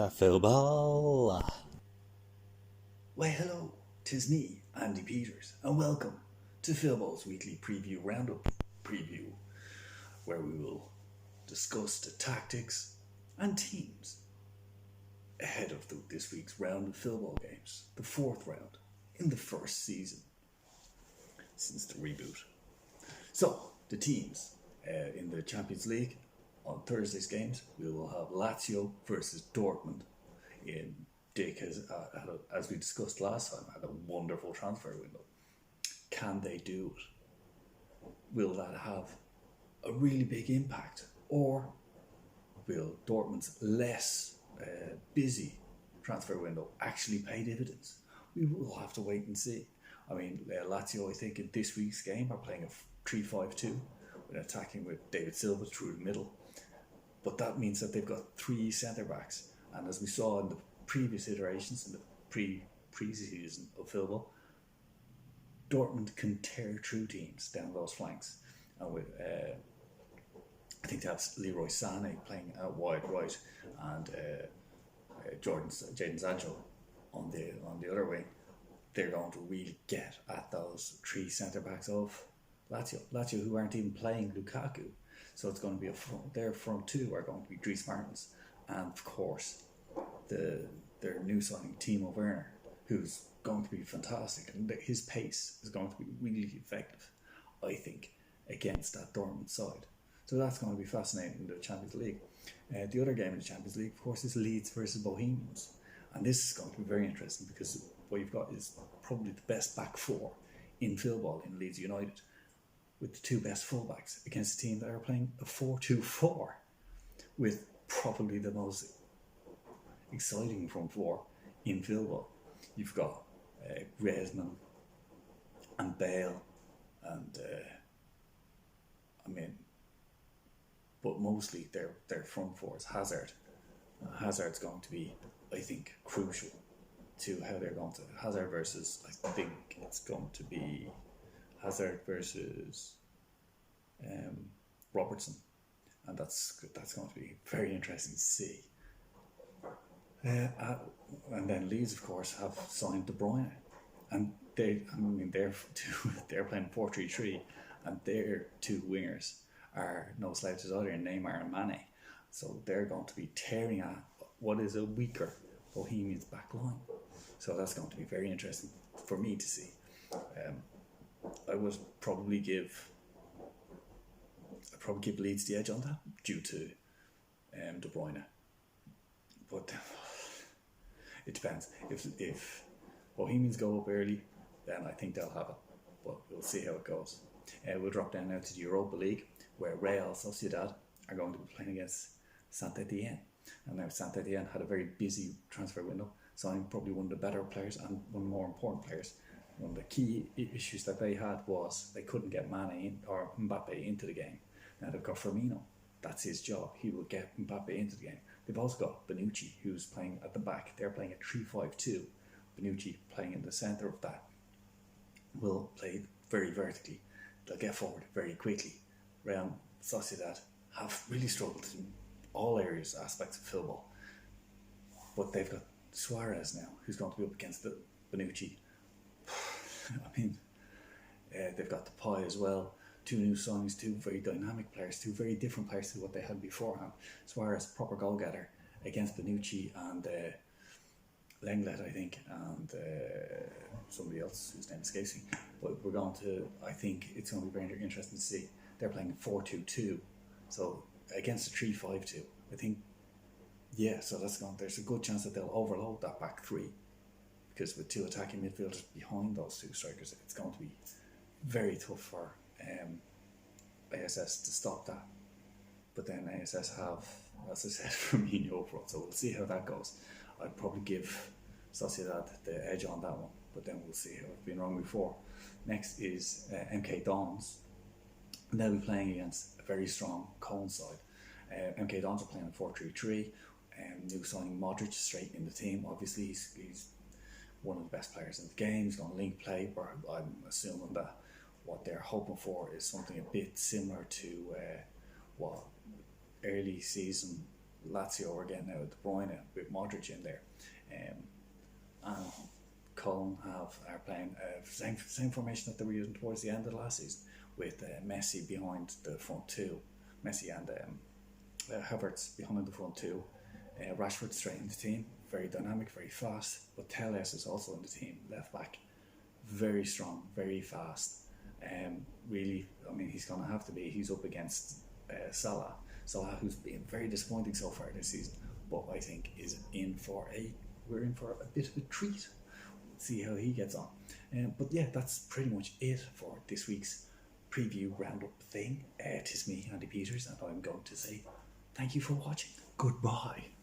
Philball. Why hello, 'tis me, Andy Peters, and welcome to Philball's weekly preview roundup preview, where we will discuss the tactics and teams ahead of this week's round of Philball games, the fourth round in the first season since the reboot. So, the teams in the Champions League on Thursday's games, we will have Lazio versus Dortmund. Dick has, as we discussed last time, had a wonderful transfer window. Can they do it? Will that have a really big impact? Or will Dortmund's less busy transfer window actually pay dividends? We will have to wait and see. I mean, Lazio, I think, in this week's game are playing a 3-5-2, attacking with David Silva through the middle. But that means that they've got three centre-backs. And as we saw in the previous iterations, in the pre-season of Philball, Dortmund can tear through teams down those flanks. And with, I think that's Leroy Sané playing out wide right, and Jadon Sancho on the other wing. They're going to really get at those three centre-backs of Lazio, who aren't even playing Lukaku. So it's going to be their front two are going to be Dries Martens, and of course their new signing Timo Werner, who's going to be fantastic, and his pace is going to be really effective, I think, against that Dortmund side. So that's going to be fascinating in the Champions League. The other game in the Champions League, of course, is Leeds versus Bohemians, and this is going to be very interesting because what you've got is probably the best back four in Philball in Leeds United, with the two best fullbacks against a team that are playing a 4-2-4 with probably the most exciting front four in Philball. You've got Griezmann and Bale and but mostly their front fours. Hazard's going to be, I think, crucial to how they're going to Hazard versus. I think it's going to be Hazard versus Robertson, and that's going to be very interesting to see. And then Leeds, of course, have signed De Bruyne, and they're playing 4-3-3, and their two wingers are no slouches either, Neymar and Mane. So they're going to be tearing at what is a weaker Bohemians back line. So that's going to be very interesting for me to see. I would probably give Leeds the edge on that due to De Bruyne, but it depends. If Bohemians go up early, then I think they'll have it, but we'll see how it goes. We'll drop down now to the Europa League, where Real Sociedad are going to be playing against Saint Etienne. And now Saint Etienne had a very busy transfer window, signing probably one of the better players and one of the more important players. One of the key issues that they had was they couldn't get Mane or Mbappe into the game. Now they've got Firmino. That's his job. He will get Mbappe into the game. They've also got Bonucci, who's playing at the back. They're playing a 3-5-2. Bonucci playing in the centre of that will play very vertically. They'll get forward very quickly. Real Sociedad have really struggled in all aspects of Philball. But they've got Suarez now, who's going to be up against the Bonucci. I mean, they've got the Depay as well. Two new signings, two very dynamic players, two very different players to what they had beforehand. Suarez, proper goal getter against Bonucci and Lenglet, I think, and somebody else whose name escapes me. But I think it's going to be very interesting to see. They're playing 4-2-2, so against a 3-5-2. I think, so there's a good chance that they'll overload that back three, because with two attacking midfielders behind those two strikers, it's going to be very tough for ASS to stop that. But then ASS have, as I said, Firmino up front, so we'll see how that goes. I'd probably give Sociedad the edge on that one, but then we'll see how I've been wrong before. Next is MK Dons, and they'll be playing against a very strong Cone side. MK Dons are playing a 4-3-3. New signing Modric straight in the team. Obviously, he's one of the best players in the game. He's going to link play, but I'm assuming that what they're hoping for is something a bit similar to what early season Lazio were getting out of De Bruyne with Modric in there. And Cullen are playing same formation that they were using towards the end of the last season, with Messi behind the front two, Messi and Havertz behind the front two, Rashford straight in the team, very dynamic, very fast, but Telles is also in the team, left back, very strong, very fast. Really, I mean, he's going to have to be. He's up against Salah, who's been very disappointing so far this season, but I think we're in for a bit of a treat. See how he gets on. But yeah, that's pretty much it for this week's preview roundup thing. 'Tis me, Andy Peters, and I'm going to say thank you for watching. Goodbye.